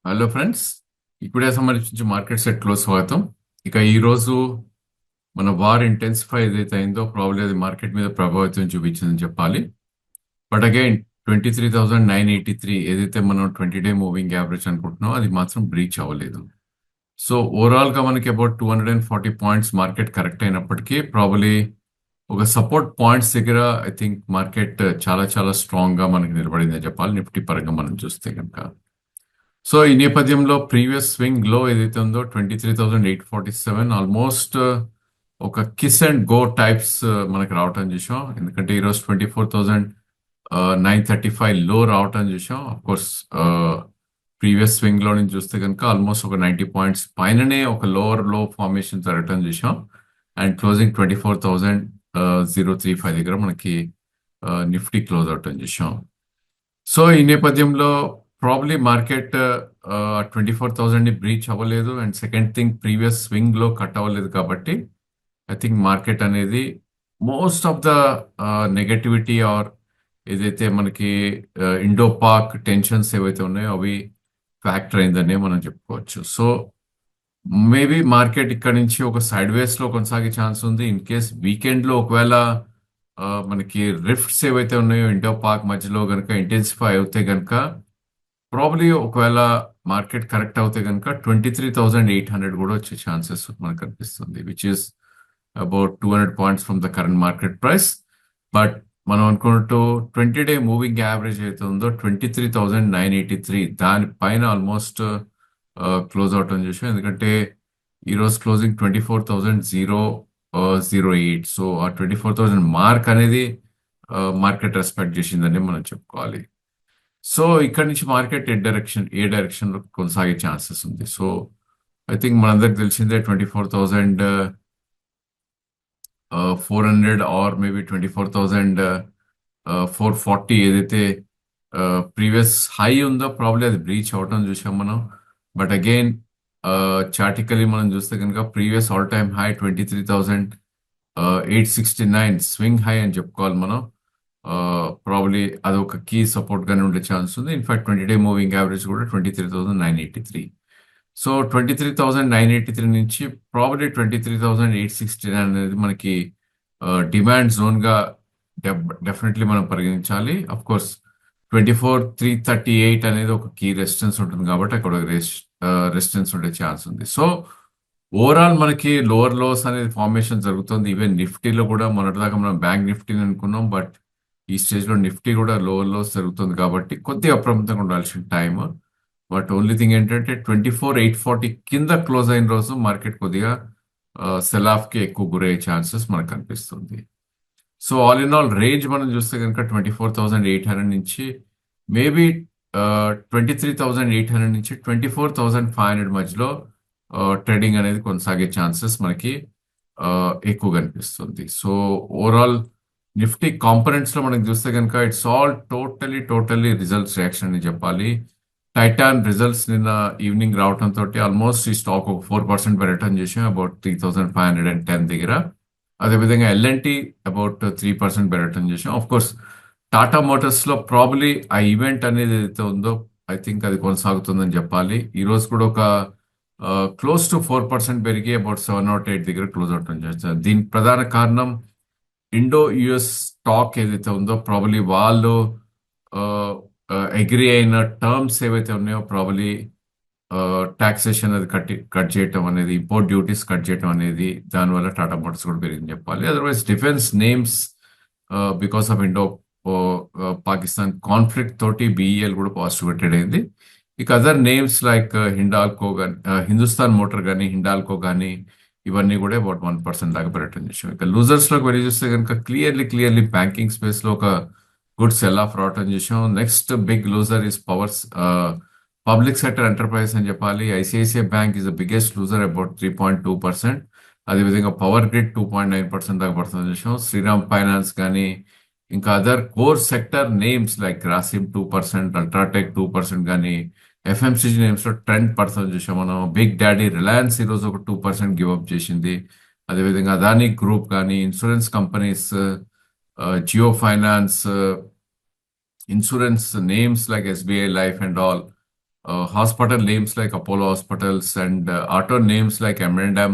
Hello friends, ఇప్పుడే సంబంధించి market set close స్వాగతం. ఇక ఈ రోజు మన వార్ ఇంటెన్సిఫై ఏదైతే అయిందో ప్రాబ్లీ అది మార్కెట్ మీద ప్రభావితం చూపించిందని చెప్పాలి. బట్ అగైన్ 23,983 ఏదైతే మనం 20-డే మూవింగ్ యావరేజ్ అనుకుంటున్నాం అది మాత్రం బ్రీచ్ అవ్వలేదు. సో ఓవరాల్ గా మనకి అబౌట్ 240 పాయింట్స్ మార్కెట్ కరెక్ట్ అయినప్పటికీ ప్రాబ్లీ ఒక సపోర్ట్ పాయింట్స్ దగ్గర ఐ థింక్ మార్కెట్ చాలా చాలా స్ట్రాంగ్ గా మనకి నిలబడిందని చెప్పాలి. నిఫ్టీ పరంగా మనం చూస్తే కనుక సో ఈ నేపథ్యంలో ప్రీవియస్ స్వింగ్ లో ఏదైతే ఉందో 23,847 ఆల్మోస్ట్ ఒక కిస్ అండ్ గో టైప్స్ మనకి రావటం చూసాం. ఎందుకంటే ఈరోజు 24,935 లో రావటం చూసాం. అఫ్ కోర్స్ ప్రీవియస్ స్వింగ్ లో నుంచి చూస్తే కనుక ఆల్మోస్ట్ ఒక 90 పాయింట్స్ పైననే ఒక లోవర్ లో ఫార్మేషన్ జరగటం చూసాం. అండ్ క్లోజింగ్ 24,035 దగ్గర మనకి నిఫ్టీ క్లోజ్ అవటం చూసాం. సో ఈ నేపథ్యంలో ప్రాబ్లీ మార్కెట్ 24,000 ని బ్రీచ్ అవ్వలేదు. And second thing previous swing లో కట్ అవ్వలేదు కాబట్టి ఐ థింక్ మార్కెట్ అనేది most of the negativity or ఏదైతే మనకి ఇండో పాక్ టెన్షన్స్ ఏవైతే ఉన్నాయో అవి ఫ్యాక్టర్ అయిందనే మనం చెప్పుకోవచ్చు. సో మేబీ మార్కెట్ ఇక్కడ నుంచి ఒక సైడ్ వేస్ లో కొనసాగే ఛాన్స్ ఉంది. ఇన్ కేస్ వీకెండ్ లో ఒకవేళ మనకి రిఫ్ట్స్ ఏవైతే ఉన్నాయో ఇండో పాక్ మధ్యలో కనుక ఇంటెన్సిఫై అవుతే కనుక ప్రాబ్లీ ఒకవేళ మార్కెట్ కరెక్ట్ అవుతే కనుక 23,800 కూడా వచ్చే ఛాన్సెస్ మనకు కనిపిస్తుంది, which is about 200 points from the current market price. But మనం అనుకున్నట్టు 20-డే మూవింగ్ యావరేజ్ అయితే ఉందో 23,983 దానిపైన ఆల్మోస్ట్ క్లోజ్ అవటం చూసాం. ఎందుకంటే ఈరోజు క్లోజింగ్ 24,008. సో ఆ 24,000 మార్క్ అనేది మార్కెట్ రెస్పెక్ట్ చేసిందని మనం చెప్పుకోవాలి. సో ఇక్కడ నుంచి మార్కెట్ ఏ డైరెక్షన్ లో కొనసాగే ఛాన్సెస్ ఉంది. సో ఐ థింక్ మనందరికి తెలిసిందే 24,400 ఆర్ మేబీ 24,440 ఏదైతే ప్రీవియస్ హై ఉందో ప్రాబ్లీ అది బ్రీచ్ అవటం చూసాం మనం. బట్ అగైన్ చార్టికలీ మనం చూస్తే కనుక previous all time high 23,869 swing high అని చెప్పుకోవాలి మనం. ప్రాబ్లీ అది ఒక కీ సపోర్ట్ గానే ఉండే ఛాన్స్ ఉంది. ఇన్ఫాక్ట్ 20-డే మూవింగ్ యావరేజ్ కూడా 23,983. సో 23,983 నుంచి ప్రాబ్లీ 23,869 అనేది మనకి డిమాండ్ జోన్ గా డెఫినెట్లీ మనం పరిగణించాలి. అఫ్ కోర్స్ 24,338 అనేది ఒక కీ రెసిస్టెన్స్ ఉంటుంది కాబట్టి అక్కడ రెసిస్టెన్స్ ఉండే ఛాన్స్ ఉంది. సో ఓవరాల్ మనకి లోవర్ లోస్ అనేది ఫార్మేషన్ జరుగుతుంది. ఈవెన్ నిఫ్టీలో కూడా మొన్నటిదాకా మనం బ్యాంక్ నిఫ్టీని అనుకున్నాం, బట్ ఈ స్టేజ్ లో నిఫ్టీ కూడా లోవర్ లోస్ జరుగుతుంది కాబట్టి కొద్దిగా అప్రమత్తంగా ఉండాల్సిన టైం. బట్ ఓన్లీ థింగ్ ఏంటంటే 24,840 కింద క్లోజ్ అయిన రోజు మార్కెట్ కొద్దిగా సెల్ ఆఫ్ కి ఎక్కువ గురయ్యే ఛాన్సెస్ మనకు కనిపిస్తుంది. So all in all range మనం చూస్తే కనుక 24,800 నుంచి మేబీ 23,800 నుంచి 24,500 మధ్యలో ట్రేడింగ్ అనేది కొనసాగే ఛాన్సెస్ మనకి ఎక్కువ కనిపిస్తుంది. సో ఓవరాల్ నిఫ్టీ కాంపనెంట్స్ లో మనకి చూస్తే కనుక it's all totally results reaction అని చెప్పాలి. టైటాన్ రిజల్ట్స్ నిన్న ఈవినింగ్ రావడంతో ఆల్మోస్ట్ ఈ స్టాక్ ఒక 4% పెరగటం చేసాం అబౌట్ 3,510 దగ్గర. అదేవిధంగా ఎల్ఎన్టీ అబౌట్ 3% పెరగటం చేసాం. ఆఫ్ కోర్స్ టాటా మోటార్స్ లో ప్రాబ్లీ ఆ ఈవెంట్ అనేది ఏదైతే ఉందో ఐ థింక్ అది కొనసాగుతుందని చెప్పాలి. ఈ రోజు కూడా ఒక క్లోజ్ టు 4% పెరిగి అబౌట్ 708 దగ్గర క్లోజ్ అవటం చేస్తారు. దీనికి ప్రధాన కారణం ఇండో యుఎస్ స్టాక్ ఏదైతే ఉందో ప్రాబ్లీ వాళ్ళు అగ్రి అయిన టర్మ్స్ ఏవైతే ఉన్నాయో ప్రాబ్లీ టాక్సేషన్ అది కట్ చేయటం అనేది, ఇంపోర్ట్ డ్యూటీస్ కట్ చేయటం అనేది, దానివల్ల టాటా మోటార్స్ కూడా పెరిగింది చెప్పాలి. Otherwise defence names because of Indo Pakistan conflict తోటి బిఈఎల్ కూడా పాజిటివ్ ట్రేడ్ అయింది. ఇక అదర్ నేమ్స్ లైక్ హిండాల్కో కానీ, హిందుస్థాన్ మోటార్ కానీ, హిండాల్కో కానీ ఇవన్నీ కూడా అబౌట్ 1% దాకా పెరగటం చేసాం. ఇక లూజర్స్ లోకి వెళ్ళి చూస్తే కనుక క్లియర్లీ బ్యాంకింగ్ స్పేస్ లో ఒక గుడ్ సెల్ ఆఫ్ రావటం చేసాం. Next big loser is public sector enterprise అని చెప్పాలి. ICICI bank is the biggest loser about 3.2%. అదేవిధంగా పవర్ గ్రిడ్ 2.9% దాకా పడుతుంది చూసాం. శ్రీరామ్ ఫైనాన్స్ కానీ ఇంకా other core sector names like Grasim 2%, UltraTech 2% కానీ, ఎఫ్ఎంసీజీ నేమ్స్ లో 10% చూసాం మనం. బిగ్ డాడీ రిలయన్స్ ఈ రోజు ఒక 2% గివ్ అప్ చేసింది. అదేవిధంగా అదానీ గ్రూప్ కానీ, insurance companies, Jio finance, insurance names like SBI life and all hospital names like Apollo Hospitals and auto names like M&M.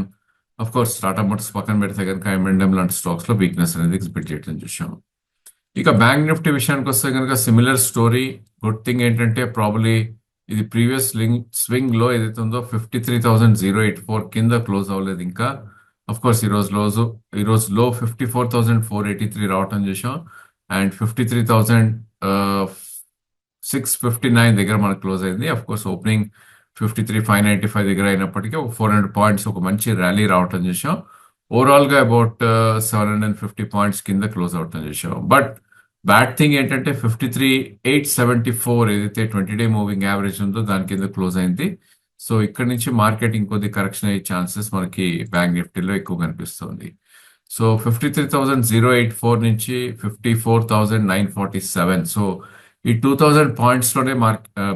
Of course, Tata Motors పక్కన పెడితే కనుక M&M లాంటి స్టాక్స్ లో వీక్నెస్ అనేది ఎక్స్పెక్ట్ చేయడం చూసాం. ఇక బ్యాంక్ నిఫ్టీ విషయానికి వస్తే కనుక సిమిలర్ స్టోరీ. గుడ్ థింగ్ ఏంటంటే ప్రాబ్లీ ఇది ప్రీవియస్ స్వింగ్ లో ఏదైతే ఉందో 53,084 కింద క్లోజ్ అవ్వలేదు ఇంకా. అఫ్ కోర్స్ ఈ రోజు లో 54,483 రావటం చూసాం. అండ్ 53,659 దగ్గర మనకు క్లోజ్ అయింది. అఫ్ కోర్స్ ఓపెనింగ్ 53,595 దగ్గర అయినప్పటికీ ఒక 400 పాయింట్స్ ఒక మంచి ర్యాలీ రావటం చూసాం. ఓవరాల్ గా అబౌట్ 750 పాయింట్స్ కింద క్లోజ్ అవటం చూసాం. బట్ బ్యాడ్ థింగ్ ఏంటంటే 53,874 ఏదైతే 20-డే మూవింగ్ యావరేజ్ ఉందో దాని కింద క్లోజ్ అయింది. సో ఇక్కడ నుంచి మార్కెట్ ఇంకొద్ది కరెక్షన్ అయ్యే ఛాన్సెస్ మనకి బ్యాంక్ నిఫ్టీలో ఎక్కువ కనిపిస్తుంది. సో 53,084 నుంచి 54,947. సో ఈ 2,000 పాయింట్స్ లోనే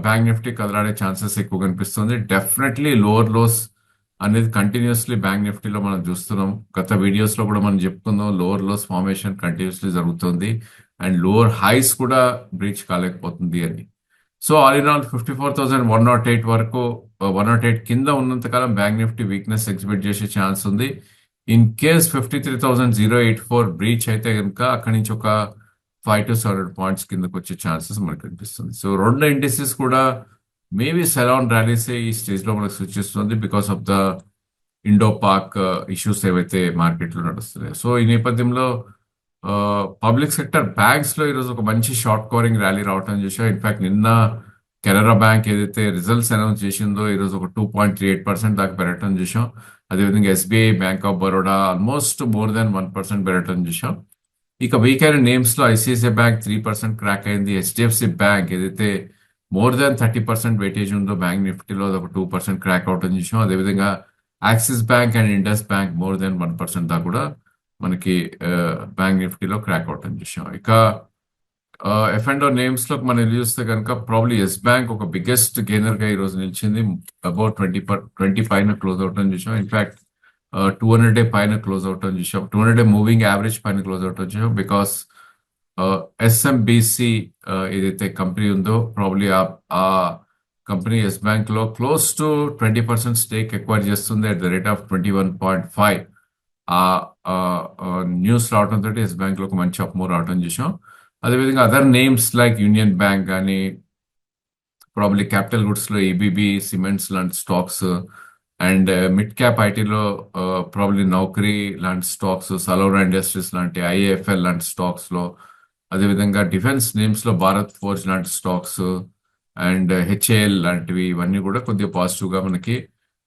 బ్యాంక్ నిఫ్టీ కదలాడే ఛాన్సెస్ ఎక్కువ కనిపిస్తుంది. డెఫినెట్లీ లోవర్ లోస్ అనేది కంటిన్యూస్లీ బ్యాంక్ నిఫ్టీలో మనం చూస్తున్నాం. గత వీడియోస్ లో కూడా మనం చెప్పుకుందాం, లోవర్ లోస్ ఫార్మేషన్ కంటిన్యూస్లీ జరుగుతుంది అండ్ లోవర్ హైస్ కూడా బ్రీచ్ కాలేకపోతుంది అని. సో ఆల్ ఇన్ ఆల్ 54,108 వరకు 108 కింద ఉన్నంతకాలం బ్యాంక్ నిఫ్టీ వీక్నెస్ ఎగ్జిబిట్ చేసే ఛాన్స్ ఉంది. ఇన్ కేస్ 53,084 బ్రీచ్ అయితే కనుక అక్కడి నుంచి ఒక 500-700 పాయింట్స్ కిందకు వచ్చే ఛాన్సెస్ మనకు కనిపిస్తుంది. సో రెండు ఇండిసెస్ కూడా మేబీ సెలాన్ ర్యాలీస్ ఈ స్టేజ్ లో మనకు సూచిస్తుంది because of the Indo Pak issues ఏవైతే మార్కెట్ లో నడుస్తున్నాయి. సో ఈ నేపథ్యంలో పబ్లిక్ సెక్టర్ బ్యాంక్స్ లో ఈరోజు ఒక మంచి షార్ట్ కవరింగ్ ర్యాలీ రావటం చూసా. ఇన్ఫాక్ట్ నిన్న కెనరా బ్యాంక్ ఏదైతే రిజల్ట్స్ అనౌన్స్ చేసిందో ఈరోజు ఒక 2.38% దాకా పెరగటం చూసాం. అదేవిధంగా SBI, bank of Baroda almost more than 1% పెరగటం చూసాం. ఇక వీక్ అయిన నేమ్స్ లో ఐసిఐసిఐ బ్యాంక్ 3% క్రాక్ అయింది. హెచ్డిఎఫ్సి బ్యాంక్ ఏదైతే మోర్ దాన్ 30% వెయిటేజ్ ఉందో బ్యాంక్ నిఫ్టీలో ఒక 2% క్రాక్ అవటం చూసాం. అదేవిధంగా axis bank and Indus bank more than 1% దాకా కూడా మనకి బ్యాంక్ నిఫ్టీలో క్రాక్ అవటం చూసాం. ఇక ఎఫ్ అండ్ నేమ్స్ లో మనం చూస్తే కనుక ప్రాబ్లీ ఎస్ బ్యాంక్ ఒక బిగ్గెస్ట్ గెయినర్ గా ఈ రోజు నిలిచింది. అబౌట్ 20 పైన క్లోజ్ అవటం చూసాం. ఇన్ఫాక్ట్ 200-డే పైన క్లోజ్ అవటం చూసాం. 200-డే మూవింగ్ యావరేజ్ పైన క్లోజ్ అవటం చూసాం. బికాస్ ఎస్ఎంబిసి ఏదైతే కంపెనీ ఉందో ప్రాబ్లీ ఆ కంపెనీ ఎస్ బ్యాంక్ లో క్లోజ్ టు 20% స్టేక్ ఎక్వైర్ చేస్తుంది అట్ ద రేట్ ఆఫ్ 21.5. ఆ న్యూస్ రావడంతో ఎస్ బ్యాంక్ లో ఒక మంచి అప్మూవ్ రావడం చూసాం. అదేవిధంగా other names like union bank కానీ ప్రాబ్లీ క్యాపిటల్ గుడ్స్ లో ఏబిబి సిమెంట్స్ లాంటి స్టాక్స్ అండ్ మిడ్ క్యాప్ ఐటీలో ప్రాబ్లీ నౌకరీ లాంటి స్టాక్స్, సలోరా ఇండస్ట్రీస్ లాంటి, ఐఏఎఫ్ఎల్ లాంటి స్టాక్స్ లో, అదేవిధంగా డిఫెన్స్ నేమ్స్ లో భారత్ ఫోర్జ్ లాంటి స్టాక్స్ అండ్ హెచ్ఏఎల్ లాంటివి ఇవన్నీ కూడా కొద్దిగా పాజిటివ్ గా మనకి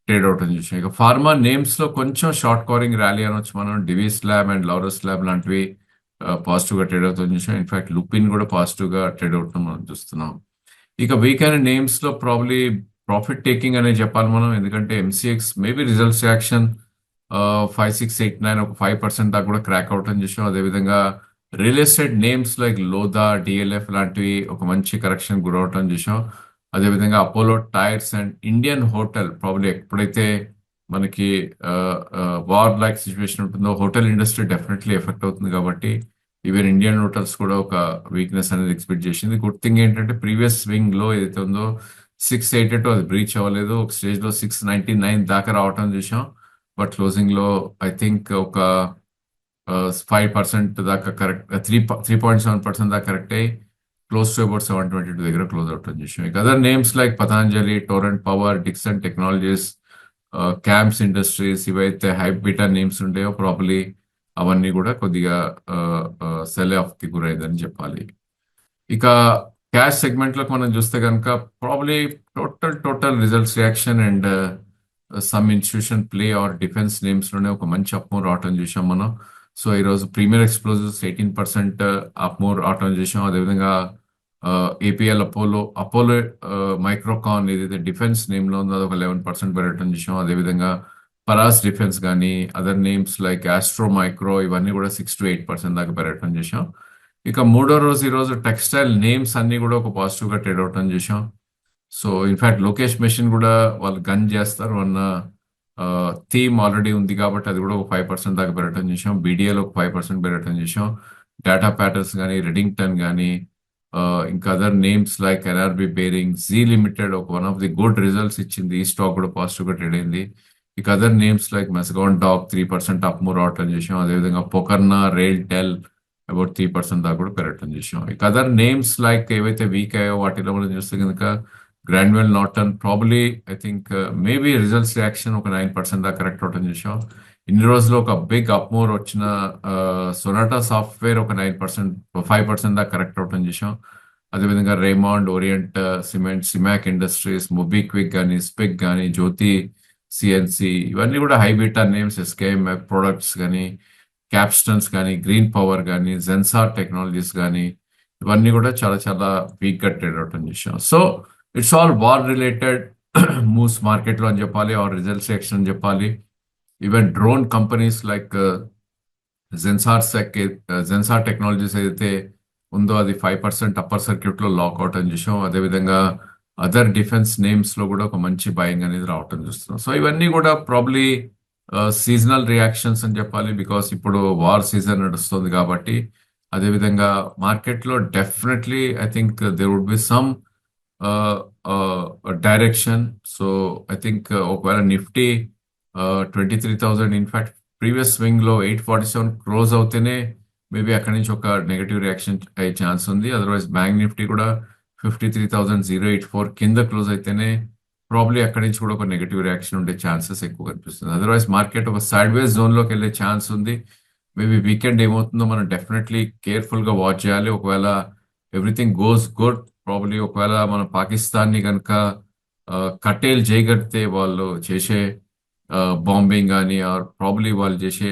ట్రేడ్ అవుట్ అని చూసాం. ఇక ఫార్మా నేమ్స్ లో కొంచెం షార్ట్ కవరింగ్ ర్యాలీ అనొచ్చు మనం. Divi's lab and Laurus lab లాంటివి పాజిటివ్ గా ట్రేడ్ అవుతుంది చూసాం. ఇన్ఫాక్ట్ లుపిన్ కూడా పాజిటివ్ గా ట్రేడ్ అవుతుంది మనం చూస్తున్నాం. ఇక వీక్ అయిన నేమ్స్ లో ప్రాబ్లీ ప్రాఫిట్ టేకింగ్ అనే చెప్పాలి మనం. ఎందుకంటే ఎంసీఎక్స్ మేబీ రిజల్ట్స్ యాక్షన్ 5689 ఒక 5% దాకా కూడా క్రాక్ అవటం చూసాం. అదేవిధంగా real estate names like Lodha, DLF లాంటివి ఒక మంచి కరెక్షన్ గురవటం చూసాం. అదేవిధంగా Apollo tyres and Indian hotel probably ఎప్పుడైతే మనకి వార్ లైక్ సిచ్యువేషన్ ఉంటుందో హోటల్ ఇండస్ట్రీ డెఫినెట్లీ ఎఫెక్ట్ అవుతుంది. కాబట్టి ఈవెన్ ఇండియన్ హోటల్స్ కూడా ఒక వీక్నెస్ అనేది ఎక్స్పెక్ట్ చేసింది. గుడ్ థింగ్ ఏంటంటే ప్రీవియస్ స్వింగ్ లో ఏదైతే ఉందో 682 అది బ్రీచ్ అవ్వలేదు. ఒక స్టేజ్ లో 699 దాకా రావటం చూసాం. బట్ క్లోజింగ్ లో ఐ థింక్ ఒక 5% దాకా కరెక్ట్, 3.7% దాకా కరెక్ట్ అయ్యి క్లోజ్ టు అబౌట్ 722 దగ్గర క్లోజ్ అవటం చూసాం. ఇక other names like Patanjali, torrent power, Dixon technologies, camps industries ఇవైతే హైబీటా నేమ్స్ ఉంటాయో ప్రాబ్లీ అవన్నీ కూడా కొద్దిగా సెల్ ఆఫ్ కి గురైందని చెప్పాలి. ఇక క్యాష్ సెగ్మెంట్ లోకి మనం చూస్తే కనుక probably total results reaction and some institution play or defence names లోనే ఒక మంచి అప్మూవ్ రావటం చూసాం మనం. సో ఈరోజు ప్రీమియర్ ఎక్స్ప్లోజివ్స్ 18% అప్మూవ్ రావటం చూసాం. అదేవిధంగా ఏపీఎల్ అపోలో మైక్రోకాన్ ఏదైతే డిఫెన్స్ నేమ్ లో ఉందో అదొక 11% పెరగటం చూసాం. అదేవిధంగా పరాస్ డిఫెన్స్ కానీ other names like Astro Micro ఇవన్నీ కూడా 6 to 8% దాకా పెరగటం చూసాం. ఇక మూడో రోజు ఈరోజు టెక్స్టైల్ నేమ్స్ అన్ని కూడా ఒక పాజిటివ్ గా ట్రేడ్ అవటం చూసాం. సో ఇన్ఫాక్ట్ లోకేష్ మెషిన్ కూడా వాళ్ళు గన్ చేస్తారు అన్న థీమ్ ఆల్రెడీ ఉంది కాబట్టి అది కూడా ఒక 5% దాకా పెరగటం చూసాం. బీడీఏలో ఒక 5% పెరగటం చూసాం. డేటా ప్యాటర్న్స్ కానీ రెడింగ్టన్ కానీ ఇంకా other names like NRB bearing, Zee Limited ఒక one of the good results ఇచ్చింది, ఈ స్టాక్ కూడా పాజిటివ్ గా ట్రేడ్ అయింది. ఇక other names like Mazagon Dock 3% up move రావటం చేసాం. అదేవిధంగా పొకర్నా, రైల్ టెల్ అబౌట్ 3% దాకా కూడా పెరగటం చేసాం. ఇక అదర్ నేమ్స్ లైక్ ఏవైతే వీక్ అయ్యో వాటిలో మనం చూస్తే కనుక Grindwell Norton probably I think maybe results reaction ఒక 9% దాకా కరెక్ట్ అవటం చేసాం. ఇన్ని రోజులు ఒక బిగ్ అప్ మూవ్ వచ్చిన సొనాటా సాఫ్ట్వేర్ ఒక 9%, 5% దాకా కరెక్ట్ అవటం చేసాం. అదేవిధంగా రేమాండ్, ఓరియంట్ సిమెంట్, సిమాక్ ఇండస్ట్రీస్, మొబిక్విక్ కానీ, స్పిక్ కానీ, జ్యోతి సిఎన్సి ఇవన్నీ కూడా high beta names. SKM products కానీ, క్యాప్స్టన్స్ కానీ, గ్రీన్ పవర్ కానీ, జెన్సార్ టెక్నాలజీస్ కానీ ఇవన్నీ కూడా చాలా చాలా వీక్ గా ట్రేడ్ అవటం చేసాం. So it's all war related moves market లో అని చెప్పాలి, ఆర్ రిజల్ట్స్ సెక్షన్ అని చెప్పాలి. Even drone companies like Zensar technologies ఏదైతే ఉందో అది 5% అప్పర్ సర్క్యూట్ లో లాక్అవుట్ అని చూసాం. అదేవిధంగా అదర్ డిఫెన్స్ నేమ్స్ లో కూడా ఒక మంచి బయింగ్ అనేది రావటం చూస్తున్నాం. సో ఇవన్నీ కూడా ప్రాబ్లీ సీజనల్ రియాక్షన్స్ అని చెప్పాలి, బికాస్ ఇప్పుడు వార్ సీజన్ నడుస్తుంది కాబట్టి. అదేవిధంగా మార్కెట్ లో definitely I think there would be some direction. So I think ఒకవేళ నిఫ్టీ 23,000 ఇన్ఫాక్ట్ ప్రీవియస్ స్వింగ్ లో 847 క్లోజ్ అవుతేనే మేబీ అక్కడి నుంచి ఒక నెగటివ్ రియాక్షన్ అయ్యే ఛాన్స్ ఉంది. అదర్వైజ్ బ్యాంక్ నిఫ్టీ కూడా 53,084 కింద క్లోజ్ అయితేనే ప్రాబ్లీ అక్కడి నుంచి కూడా ఒక నెగటివ్ రియాక్షన్ ఉండే ఛాన్సెస్ ఎక్కువ కనిపిస్తుంది. అదర్వైజ్ మార్కెట్ ఒక సైడ్ వేస్ జోన్ లోకి వెళ్ళే ఛాన్స్ ఉంది. మేబీ వీకెండ్ ఏమవుతుందో మనం డెఫినెట్లీ కేర్ఫుల్ గా వాచ్ చేయాలి. ఒకవేళ ఎవ్రీథింగ్ గోస్ గుడ్, ప్రాబ్లీ ఒకవేళ మన పాకిస్తాన్ ని కనుక కట్టేల్ చేయగలిగితే వాళ్ళు చేసే బాంబింగ్ కానీ ఆర్ ప్రాబ్లీ వాళ్ళు చేసే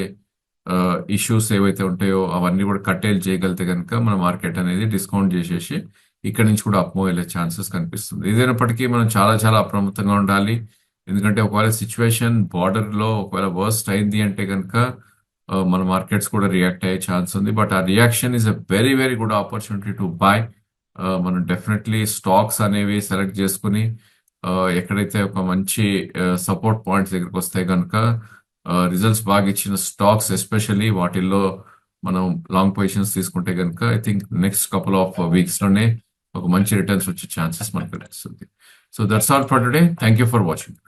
ఇష్యూస్ ఏవైతే ఉంటాయో అవన్నీ కూడా కట్టేల్ చేయగలిగితే కనుక మన మార్కెట్ అనేది డిస్కౌంట్ చేసేసి ఇక్కడ నుంచి కూడా అప్ మూవ్ వెళ్ళే ఛాన్సెస్ కనిపిస్తుంది. ఏదైనప్పటికీ మనం చాలా చాలా అప్రమత్తంగా ఉండాలి. ఎందుకంటే ఒకవేళ సిచ్యువేషన్ బార్డర్ లో ఒకవేళ వర్స్ట్ అయింది అంటే కనుక మన మార్కెట్స్ కూడా రియాక్ట్ అయ్యే ఛాన్స్ ఉంది. బట్ ఆ reaction is a very very good opportunity to buy. మనం డెఫినెట్లీ స్టాక్స్ అనేవి సెలెక్ట్ చేసుకుని ఎక్కడైతే ఒక మంచి సపోర్ట్ పాయింట్స్ దగ్గరికి వస్తాయి కనుక రిజల్ట్స్ బాగా ఇచ్చిన స్టాక్స్ ఎస్పెషల్లీ వాటిల్లో మనం లాంగ్ పొజిషన్స్ తీసుకుంటే కనుక I think next couple of weeks లోనే ఒక మంచి రిటర్న్స్ వచ్చే ఛాన్సెస్ మనకు కనిపిస్తుంది. So that's all for today. Thank you for watching.